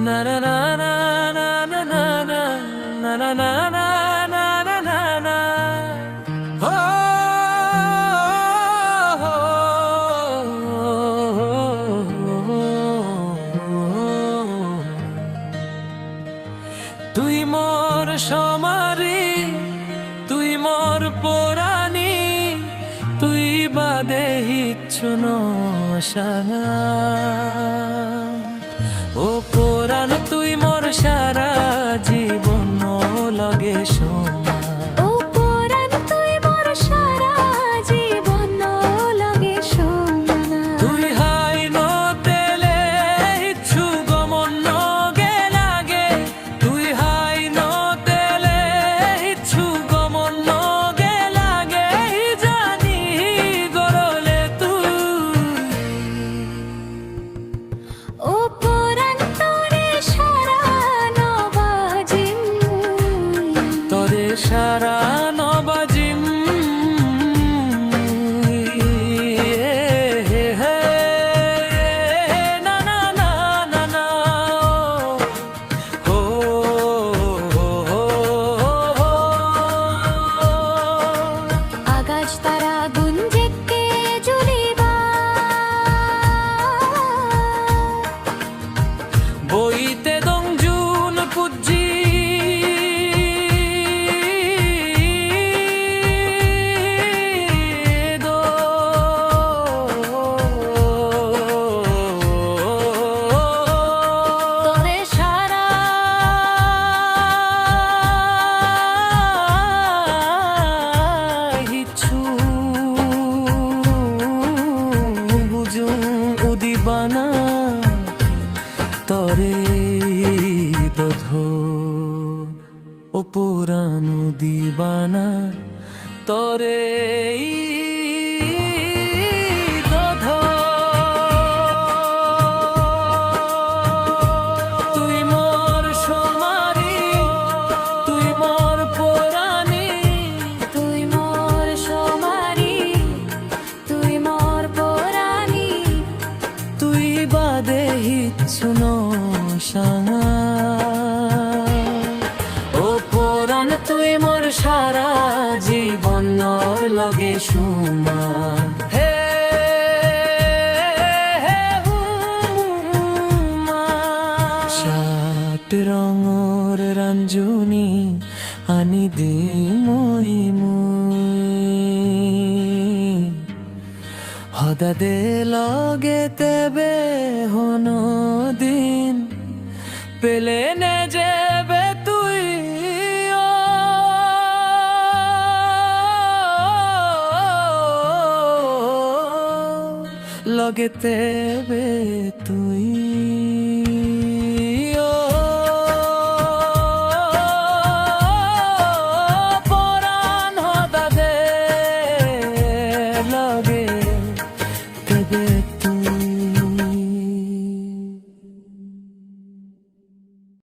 na na na na na na na na na na na na na na na তুই মোর সমারি তুই মোর পরানি তুই বাদে হিচ্ছু নশানা ও পরাণ তুই মোর সারা জীবন লগে সোনা ও পরাণ তুই মোর সারা জীবন লগে সোনা তুই হাই নো তেলে হিচ্ছু গমন গে লাগে তুই হাই নো তেলে হিচ্ছু গমন গে লাগে জানি গরলে তুই ও পরাণ তোরে সারা নবাজিম তোরে সারা নবাজিম না না না না না ও আকাশ তারা গুঞ্জেকে জুলিবা বইতে দং জুন পুজি দো তোরে সারা হিচ্ছু বুঝুম উদিবানা তরে দধ ও পুরানো দিবানা তরে দধ তুই মোর সমারি তুই মোর পরানি তুই মোর সমারি তুই মোর পরানি তুই বাদে হিচ্ছু নশানা ও পরাণ তুই মোর সারা জীবন লগে সুমা হে হে হুমা সাত রঙর রঞ্জুনি আনি দে মই হদা দে লগে তেবে হনো দিন পেলে নে যাবে তুই লগে তেবে তুই